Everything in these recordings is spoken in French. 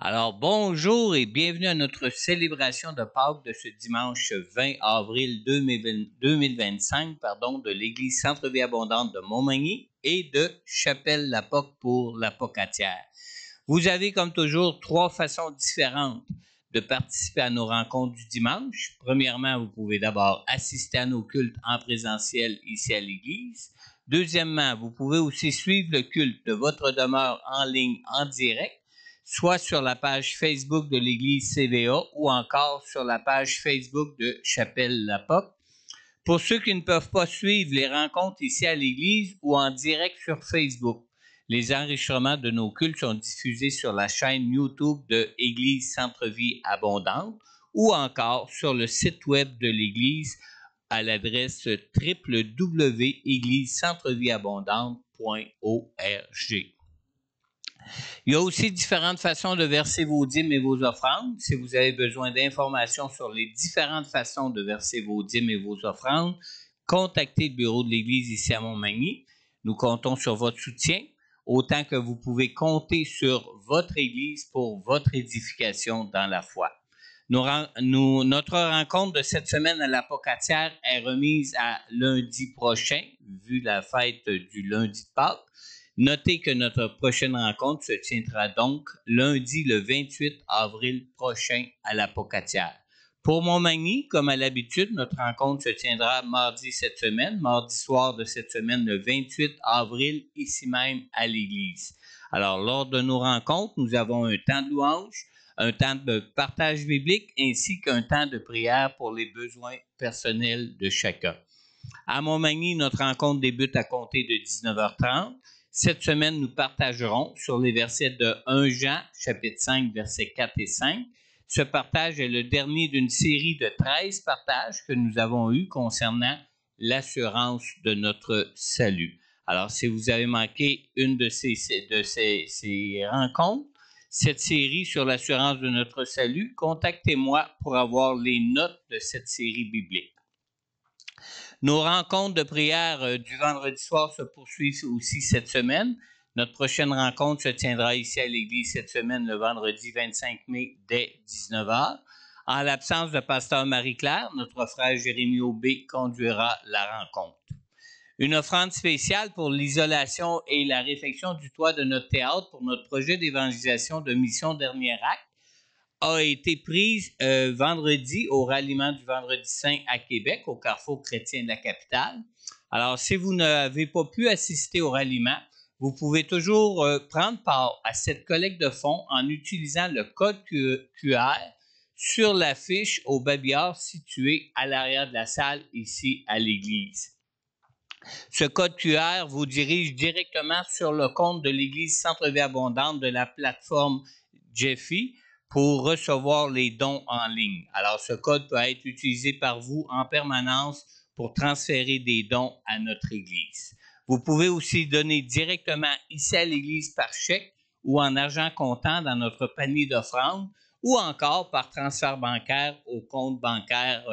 Alors, bonjour et bienvenue à notre célébration de Pâques de ce dimanche 20 avril 2025 de l'Église Centre-Vie Abondante de Montmagny et de Chapelle-la-Poque pour la Pocatière. Vous avez, comme toujours, trois façons différentes de participer à nos rencontres du dimanche. Premièrement, vous pouvez d'abord assister à nos cultes en présentiel ici à l'Église. Deuxièmement, vous pouvez aussi suivre le culte de votre demeure en ligne en direct, soit sur la page Facebook de l'Église CVA ou encore sur la page Facebook de Chapelle-la-Poque. Pour ceux qui ne peuvent pas suivre les rencontres ici à l'Église ou en direct sur Facebook, les enregistrements de nos cultes sont diffusés sur la chaîne YouTube de Église Centre-Vie Abondante ou encore sur le site web de l'Église à l'adresse www.églisecentrevieabondante.org. Il y a aussi différentes façons de verser vos dîmes et vos offrandes. Si vous avez besoin d'informations sur les différentes façons de verser vos dîmes et vos offrandes, contactez le bureau de l'Église ici à Montmagny. Nous comptons sur votre soutien, autant que vous pouvez compter sur votre Église pour votre édification dans la foi. Notre rencontre de cette semaine à la Pocatière est remise à lundi prochain, vu la fête du lundi de Pâques. Notez que notre prochaine rencontre se tiendra donc lundi le 28 avril prochain à la Pocatière. Pour Montmagny, comme à l'habitude, notre rencontre se tiendra mardi cette semaine, mardi soir de cette semaine, le 28 avril, ici même à l'Église. Alors, lors de nos rencontres, nous avons un temps de louange, un temps de partage biblique ainsi qu'un temps de prière pour les besoins personnels de chacun. À Montmagny, notre rencontre débute à compter de 19h30. Cette semaine, nous partagerons sur les versets de 1 Jean, chapitre 5, versets 4 et 5. Ce partage est le dernier d'une série de 13 partages que nous avons eus concernant l'assurance de notre salut. Alors, si vous avez manqué une de ces rencontres, cette série sur l'assurance de notre salut, contactez-moi pour avoir les notes de cette série biblique. Nos rencontres de prière du vendredi soir se poursuivent aussi cette semaine. Notre prochaine rencontre se tiendra ici à l'Église cette semaine, le vendredi 25 mai, dès 19h. En l'absence de pasteur Marie-Claire, notre frère Jérémy Aubé conduira la rencontre. Une offrande spéciale pour l'isolation et la réfection du toit de notre théâtre pour notre projet d'évangélisation de Mission Dernier Acte a été prise vendredi au ralliement du Vendredi Saint à Québec, au Carrefour chrétien de la capitale. Alors, si vous n'avez pas pu assister au ralliement, vous pouvez toujours prendre part à cette collecte de fonds en utilisant le code QR sur l'affiche au babillard situé à l'arrière de la salle ici à l'Église. Ce code QR vous dirige directement sur le compte de l'Église Centre-Vie Abondante de la plateforme Jeffy pour recevoir les dons en ligne. Alors, ce code peut être utilisé par vous en permanence pour transférer des dons à notre Église. Vous pouvez aussi donner directement ici à l'Église par chèque ou en argent comptant dans notre panier d'offrandes ou encore par transfert bancaire au compte bancaire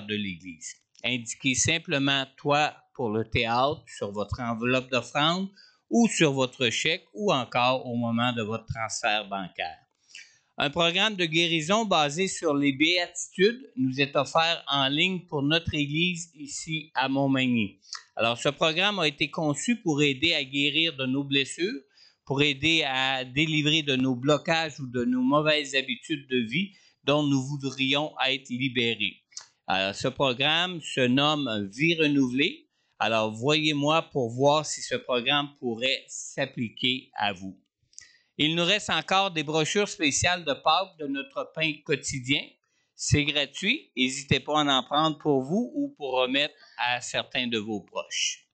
de l'Église. Indiquez simplement « Toi » pour le théâtre sur votre enveloppe d'offrande ou sur votre chèque ou encore au moment de votre transfert bancaire. Un programme de guérison basé sur les béatitudes nous est offert en ligne pour notre Église ici à Montmagny. Alors, ce programme a été conçu pour aider à guérir de nos blessures, pour aider à délivrer de nos blocages ou de nos mauvaises habitudes de vie dont nous voudrions être libérés. Alors, ce programme se nomme Vie renouvelée. Alors, voyez-moi pour voir si ce programme pourrait s'appliquer à vous. Il nous reste encore des brochures spéciales de Pâques de notre pain quotidien. C'est gratuit. N'hésitez pas à en prendre pour vous ou pour remettre à certains de vos proches.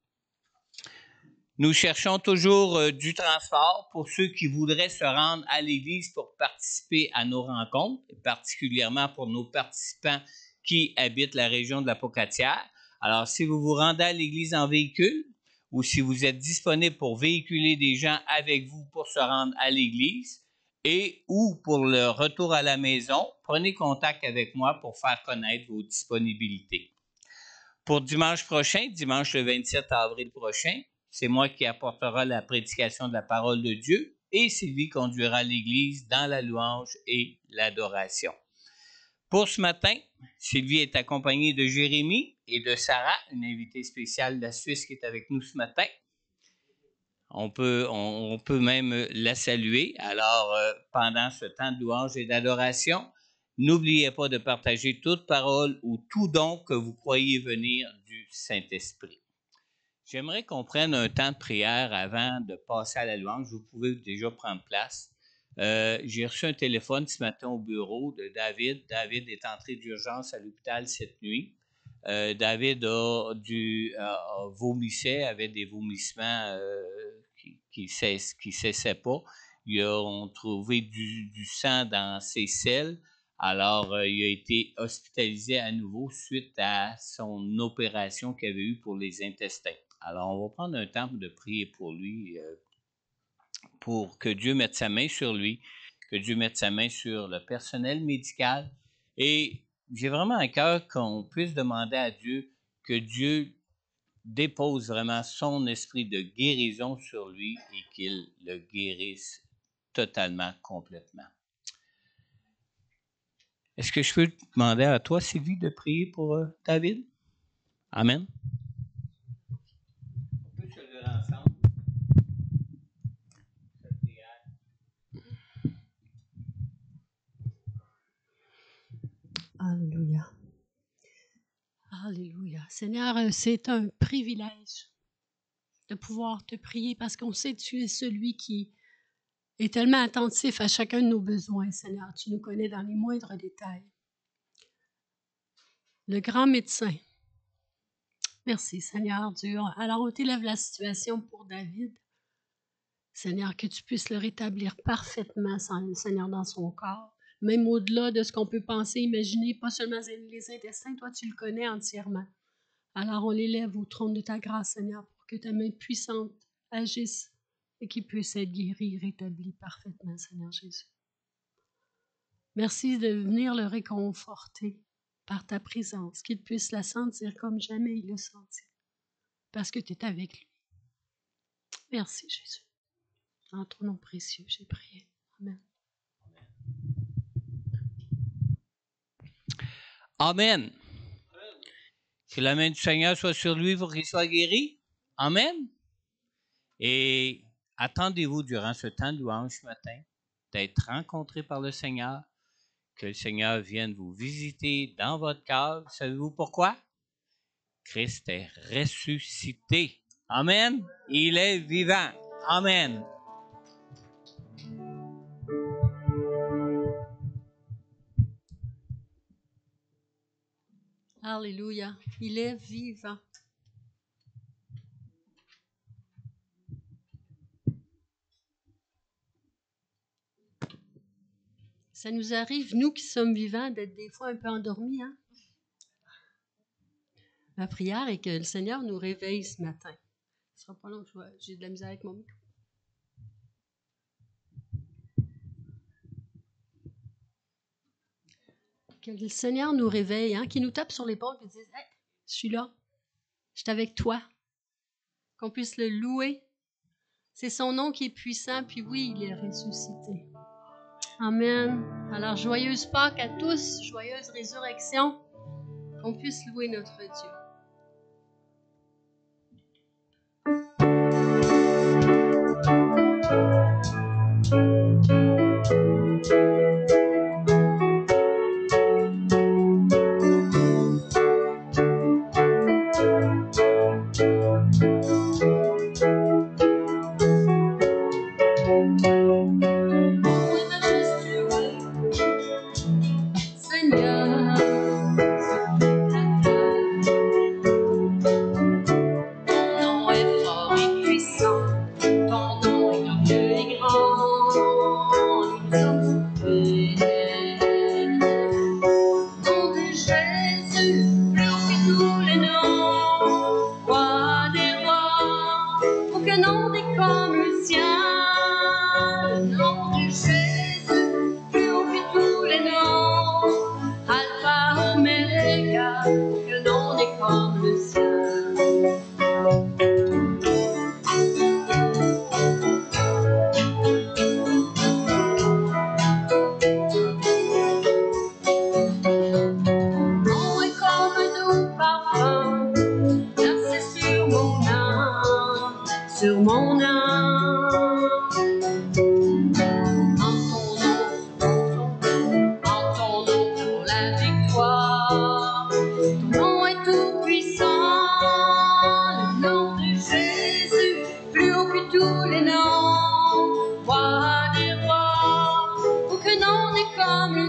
Nous cherchons toujours du transport pour ceux qui voudraient se rendre à l'Église pour participer à nos rencontres, particulièrement pour nos participants qui habitent la région de la Pocatière. Alors, si vous vous rendez à l'Église en véhicule, ou si vous êtes disponible pour véhiculer des gens avec vous pour se rendre à l'Église et ou pour le retour à la maison, prenez contact avec moi pour faire connaître vos disponibilités. Pour dimanche prochain, dimanche le 27 avril prochain, c'est moi qui apportera la prédication de la parole de Dieu. et Sylvie conduira l'Église dans la louange et l'adoration. Pour ce matin, Sylvie est accompagnée de Jérémie et de Sarah, une invitée spéciale de la Suisse qui est avec nous ce matin. On peut même la saluer. Alors, pendant ce temps de louange et d'adoration, n'oubliez pas de partager toute parole ou tout don que vous croyez venir du Saint-Esprit. J'aimerais qu'on prenne un temps de prière avant de passer à la louange. Vous pouvez déjà prendre place. J'ai reçu un téléphone ce matin au bureau de David. David est entré d'urgence à l'hôpital cette nuit. David vomissait, avait des vomissements qui cessaient pas. Ils ont trouvé du sang dans ses selles. Alors, il a été hospitalisé à nouveau suite à son opération qu'il avait eue pour les intestins. Alors, on va prendre un temps de prier pour lui, pour que Dieu mette sa main sur lui, que Dieu mette sa main sur le personnel médical. Et j'ai vraiment à cœur qu'on puisse demander à Dieu que Dieu dépose vraiment son esprit de guérison sur lui et qu'il le guérisse totalement, complètement. Est-ce que je peux te demander à toi, Sylvie, de prier pour David? Amen. On peut se lever ensemble. Alléluia. Alléluia. Seigneur, c'est un privilège de pouvoir te prier parce qu'on sait que tu es celui qui est tellement attentif à chacun de nos besoins, Seigneur. Tu nous connais dans les moindres détails. Le grand médecin. Merci, Seigneur Dieu. Alors, on t'élève la situation pour David. Seigneur, que tu puisses le rétablir parfaitement, Seigneur, dans son corps. Même au-delà de ce qu'on peut penser, imaginer, pas seulement les intestins, toi, tu le connais entièrement. Alors, on l'élève au trône de ta grâce, Seigneur, pour que ta main puissante agisse et qu'il puisse être guéri, rétabli parfaitement, Seigneur Jésus. Merci de venir le réconforter par ta présence, qu'il puisse la sentir comme jamais il l'a senti, parce que tu es avec lui. Merci, Jésus. En ton nom précieux, j'ai prié. Amen. Amen. Que la main du Seigneur soit sur lui pour qu'il soit guéri. Amen. Et attendez-vous durant ce temps de louange ce matin d'être rencontré par le Seigneur, que le Seigneur vienne vous visiter dans votre cœur. Savez-vous pourquoi? Christ est ressuscité. Amen. Il est vivant. Amen. Alléluia. Il est vivant. Ça nous arrive, nous qui sommes vivants, d'être des fois un peu endormis, hein? Ma prière est que le Seigneur nous réveille ce matin. Ce sera pas long, j'ai de la misère avec mon micro. Que le Seigneur nous réveille, hein, qu'il nous tape sur l'épaule et dise « Hey, je suis là, je suis avec toi », qu'on puisse le louer. C'est son nom qui est puissant, puis oui, il est ressuscité. Amen. Alors, joyeuse Pâques à tous, joyeuse résurrection, qu'on puisse louer notre Dieu.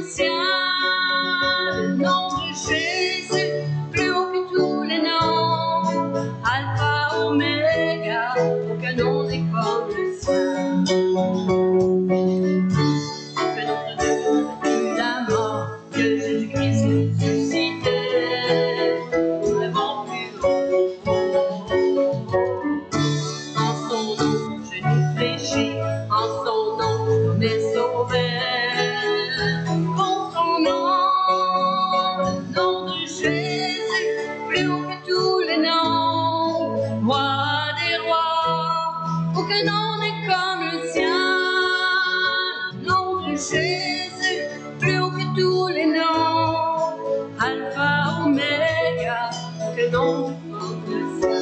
le sien. Le nom de Jésus, plus haut que tous les noms. Alpha, Oméga, aucun nom n'est comme le sien. Que notre Dieu n'a plus la mort, que Jésus-Christ ressuscité. Nous l'avons plus haut. En son nom, je n'y fléchis, en son nom, l'homme est sauvé. En son nom, le nom de Jésus, plus haut que tous les noms. Roi des rois, aucun nom n'est comme le sien. Le nom de Jésus, plus haut que tous les noms. Alpha, Oméga, aucun nom n'est comme le sien.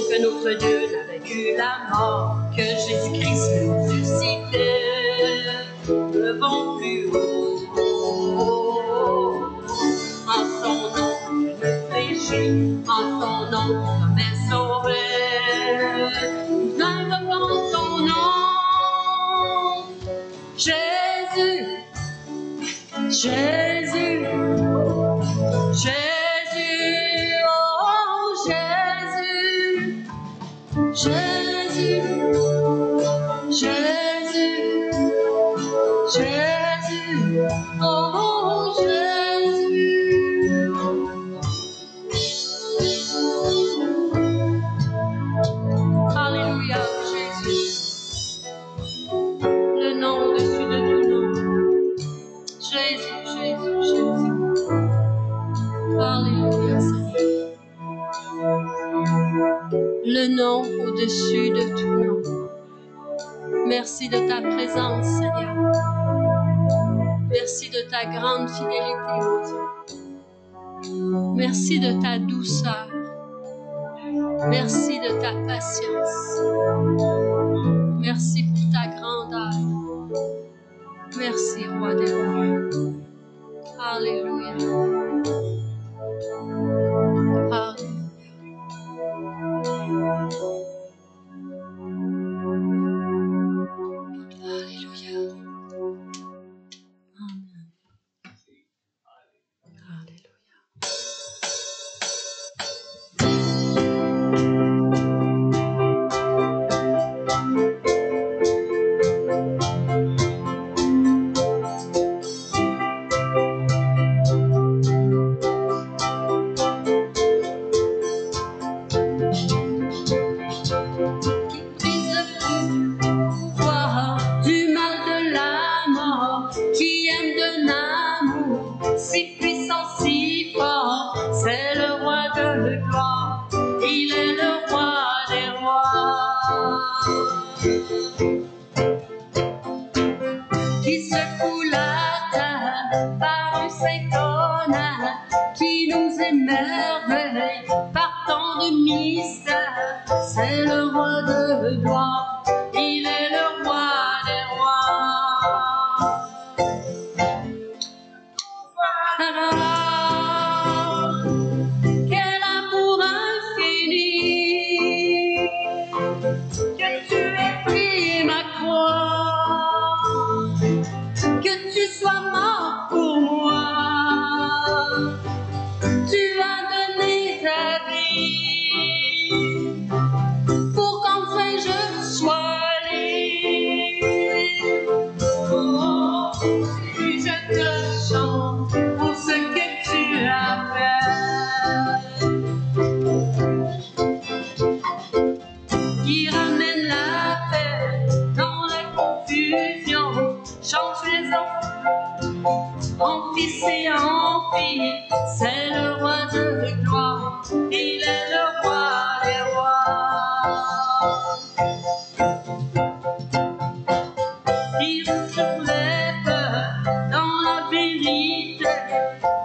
Que notre Dieu n'a vaincu la mort, que Jésus-Christ ressuscité. Nous levons plus haut. En son nom, je ne fléchis, en son nom, l'homme est sauvé. Nous invoquons son nom, Jésus, Jésus, Jésus, oh Jésus. Jésus, Jésus, Jésus, oh Jésus. Alléluia, Jésus. Le nom au-dessus de tout nom. Jésus, Jésus, Jésus. Alléluia, Seigneur. Le nom au-dessus de tout nom. Merci de ta présence, Seigneur. Merci de ta grande fidélité, mon Dieu. Merci de ta douceur. Merci de ta patience. Merci pour ta grandeur. Merci, Roi des rois. Alléluia. Alléluia. Alléluia. Amen. Alléluia. C'est le roi de gloire, il est le roi des rois. Quel amour infini, que tu aies pris ma croix, que tu sois mort pour moi. Tu as donné ta vie pour qu'enfin je sois libre. Oh, je te chante pour ce que tu as fait, qui ramène la paix dans la confusion. Chante les enfants en fils et en filles, c'est le roi de gloire, il est le roi des rois. Il soulève dans la vérité,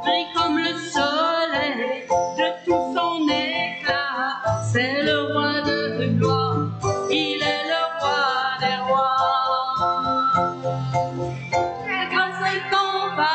brille comme le soleil de tout son éclat, c'est le roi de gloire, il est le roi des rois. La grâce incomparable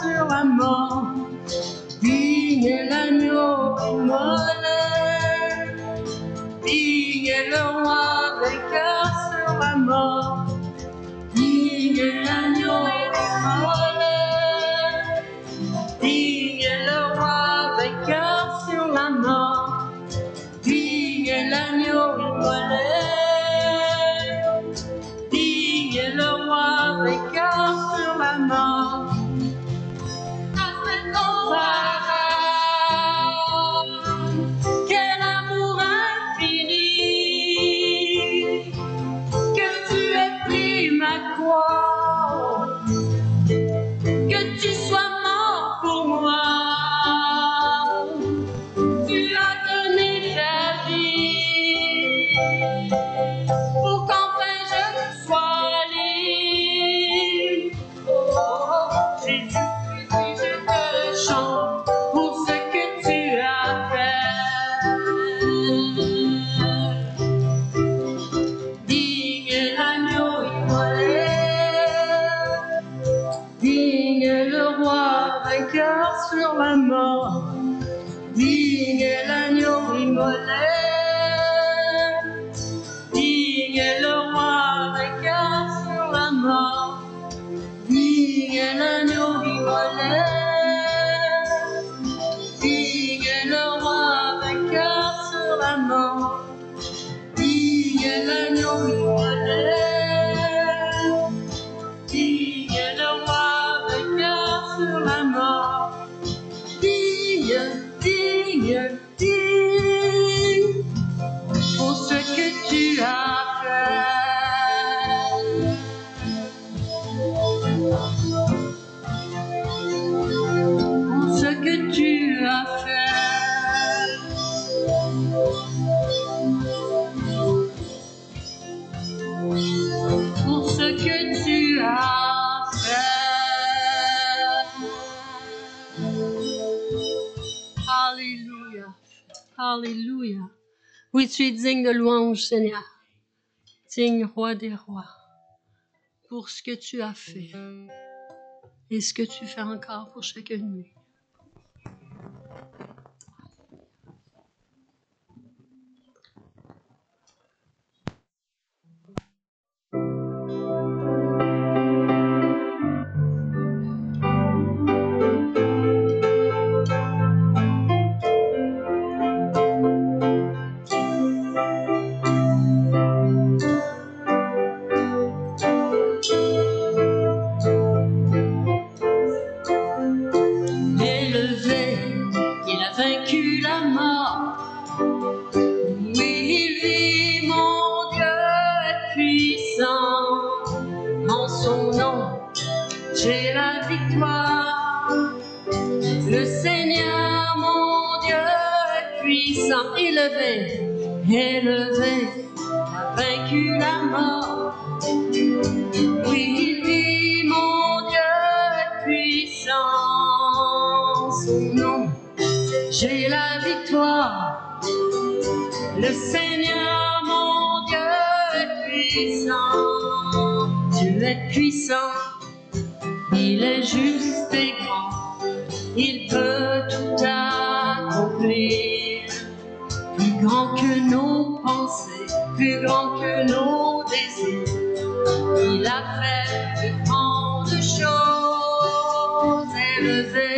sur la mort. Digne est l'agneau immolé, digne est le roi vainqueur sur la mort. Digne est l'agneau immolé, digne est le roi vainqueur sur la mort. Digne est l'agneau immolé, digne est le roi vainqueur sur la mort. Quel amour infini, que tu aies pris ma croix, que tu sois mort pour moi. Tu as donné ta vie pour qu'enfin je sois libre. Oh, Jésus, je te chante pour ce que tu as fait. Digne est l'agneau immolé, digne est le roi vainqueur sur la mort. Digne est l'agneau immolé, digne est le roi vainqueur sur la mort. Digne est l'agneau immolé, digne est le roi vainqueur sur la mort. Digne est l'agneau immolé, digne est le roi vainqueur sur la mort. Digne, digne, digne, pour ce que tu as fait. Pour ce que tu as fait. Pour ce que tu as fait. Alléluia. Alléluia. Oui, tu es digne de louange, Seigneur. Digne roi des rois. Pour ce que tu as fait. Et ce que tu fais encore pour chacun de nous. J'ai la victoire, le Seigneur mon Dieu est puissant, élevé, élevé, a vaincu la mort. Oui, il vit, mon Dieu est puissant, son nom, j'ai la victoire, le Seigneur mon Dieu est puissant, Dieu est puissant. Il est juste et grand, il peut tout accomplir. Plus grand que nos pensées, plus grand que nos désirs. Il a fait de grandes choses, élevé,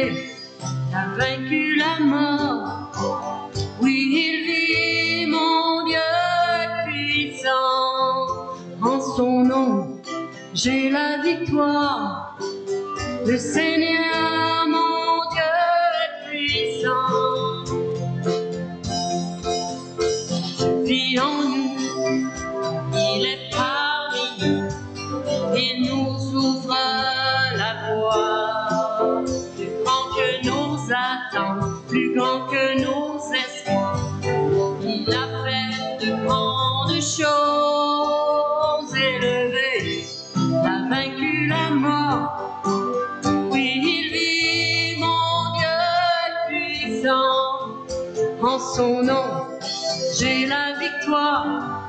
a vaincu la mort. Oui, il vit, mon Dieu est puissant. En son nom, j'ai la victoire. Le Seigneur, mon Dieu, est puissant. Vit en nous, il est parmi nous. Il nous ouvre la voie. Plus grand que nos attentes, plus grand que nos espoirs. Il a fait de grandes choses, élevé, a vaincu la mort. En son nom, j'ai la victoire.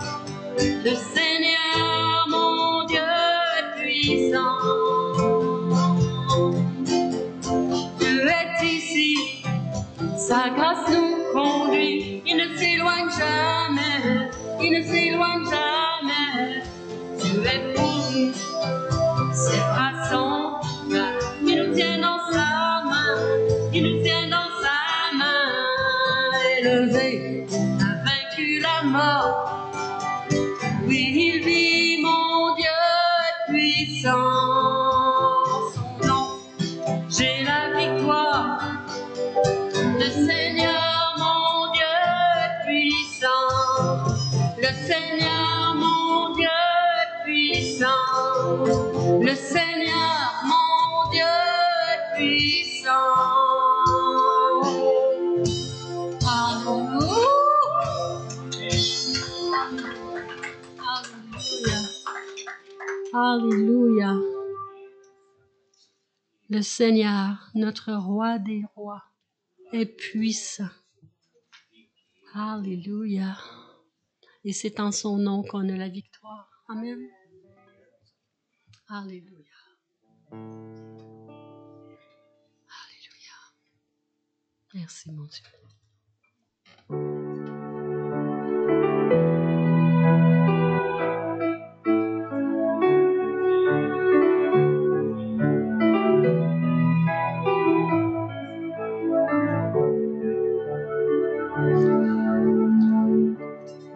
Le Seigneur, mon Dieu, est puissant. Sa grâce nous conduit, il ne s'éloigne jamais, il ne s'éloigne jamais. Dieu est pour nous, ses bras sont ouverts, il nous tient dans sa main, il nous tient dans sa main. Élevé, a vaincu la mort, oui il vit, mon Dieu est puissant. Son nom, j'ai la victoire. Le Seigneur, mon Dieu, est puissant. Le Seigneur, mon Dieu, est puissant. Le Seigneur, mon Dieu, est puissant. Alléluia. Alléluia. Le Seigneur, notre roi des rois, est puissant. Alléluia. Et c'est en son nom qu'on a la victoire. Amen. Alléluia. Alléluia. Merci, mon Dieu.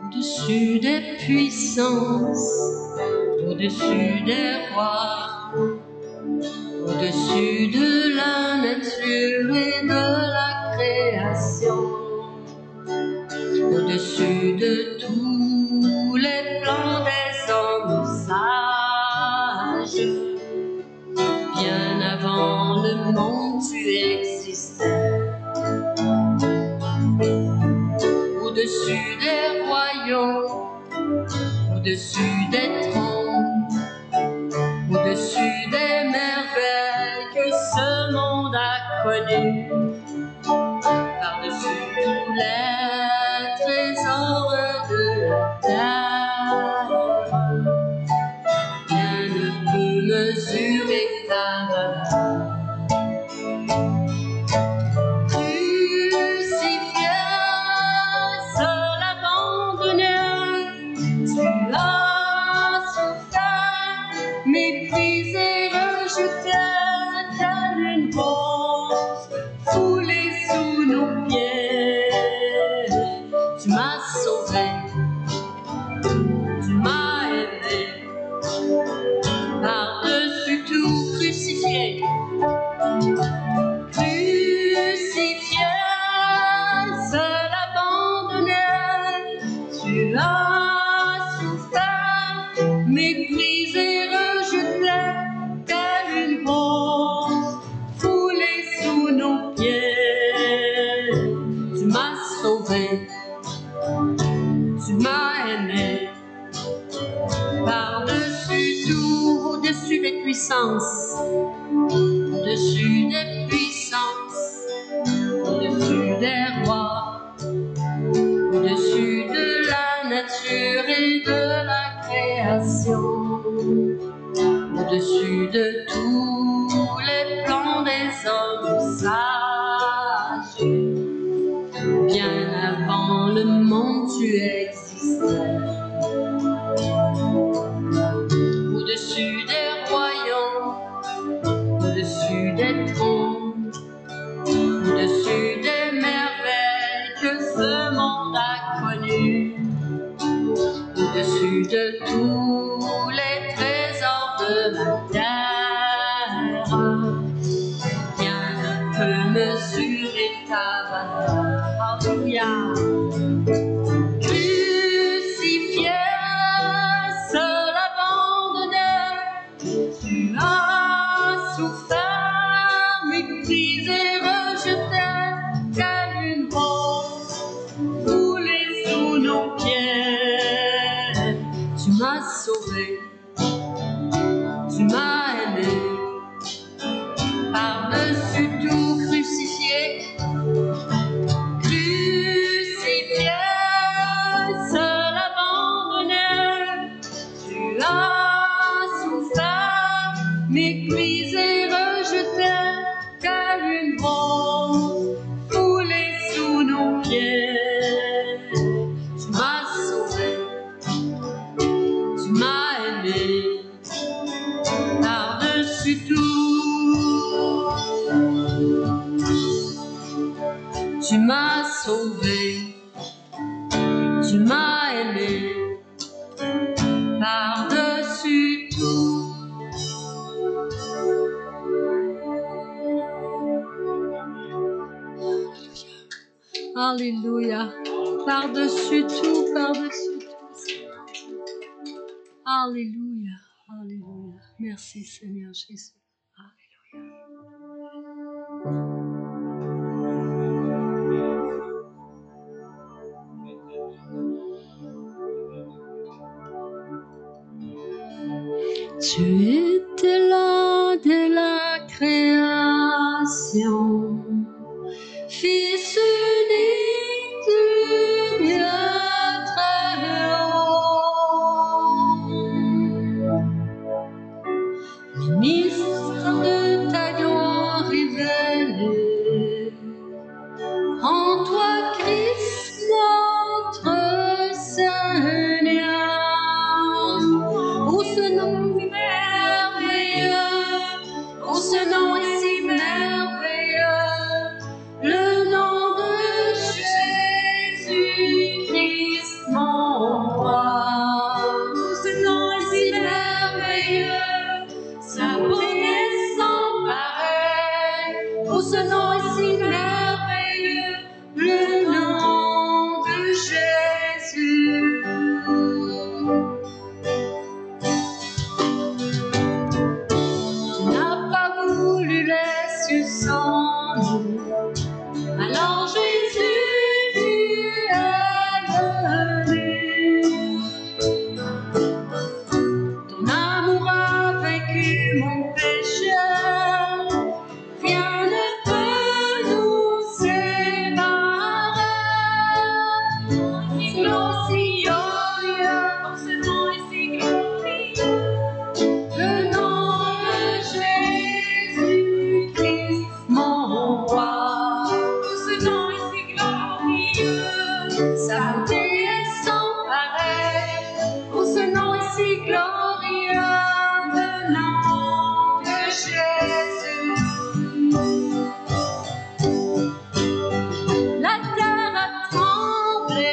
Au-dessus des puissances, au-dessus des rois, au-dessus de la nature et de la création, au-dessus de tous les plans des hommes sages, bien avant le monde tu existais. Au-dessus des royaumes, au-dessus des trônes, au-dessus des merveilles que ce monde a connues, par-dessus tous les trésors de la terre, rien ne peut mesurer ta valeur. Au-dessus des puissances, au-dessus des rois, au-dessus de la nature et de la création, au-dessus de tous les plans des hommes sages, bien avant le monde tu existais. Au-dessus des royaumes, au-dessus des trônes, au-dessus des merveilles que ce monde a connues, au-dessus de tous les trésors de la terre, rien ne peut mesurer ta valeur. Alléluia. Crucifié, seul abandonné, tu as souffert, méprisé, rejeté, tel une rose foulée sous nos pieds. Tu m'as sauvé, tu m'as aimé, par-dessus tout crucifié. Crucifié, seul abandonné, tu as souffert, méprisé, rejeté, tel une rose foulée par-dessus tout. Tu m'as sauvé, tu m'as aimé par-dessus tout. Alléluia, par-dessus tout, par-dessus tout. Alléluia, alléluia. Merci Seigneur Jésus. Tu étais là dès la création, Fils unique du Dieu très haut, ministre de ta gloire révélée, en toi Christ notre Seigneur. Oh, ce nom est merveilleux, oh, ce nom est si merveilleux, le nom de Jésus-Christ mon roi. Oh, ce nom est si merveilleux, sa beauté est sans pareil. Oh, ce nom est si merveilleux, le nom de Jésus. Tu n'as pas voulu les cieux sans nous, alors Jésus, tu es venu. Ton amour a vaincu mon péché, rien ne peut nous séparer. C'est glorieux, ce nom est si glorieux, le nom de Jésus-Christ mon roi. Ce nom est si glorieux, sa beauté est sans pareil. Oh, ce nom est si glorieux, le nom de Jésus. La terre a tremblé,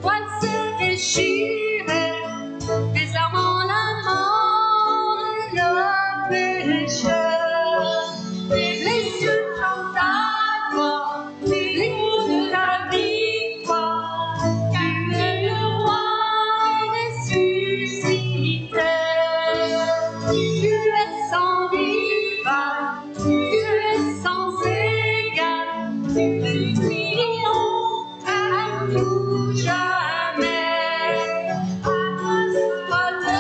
voile s'est déchiré, désarmant la mort et le péché. Les cieux chantent ta gloire, les mots de ta victoire, car le roi est ressuscité. Tu es sans rival, tu es sans égal, tu triomphes à tout jamais. À toi le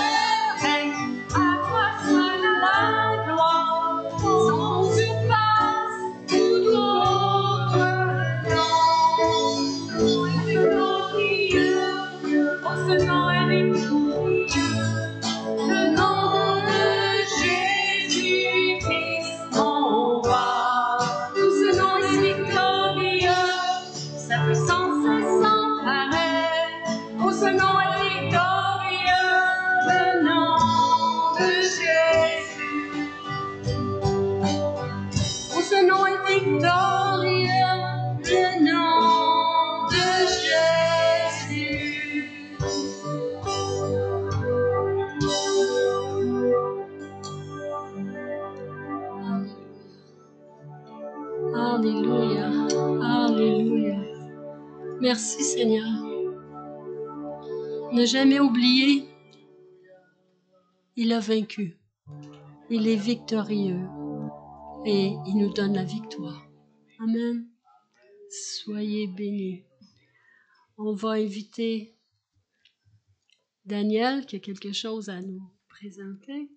règne, à toi seul la gloire, sans surpasse tout autre nom. C'est glorieux, oh, ce nom est victorieux, le nom de Jésus-Christ mon roi. Tout ce nom est victorieux, sa puissance est sans arrêt. Oh, ce nom est victorieux, le nom de Jésus. Oh, ce nom est victorieux, le nom de Jésus. Alléluia, alléluia. Merci Seigneur. Ne jamais oublier, il a vaincu. Il est victorieux et il nous donne la victoire. Amen. Soyez bénis. On va inviter Daniel qui a quelque chose à nous présenter.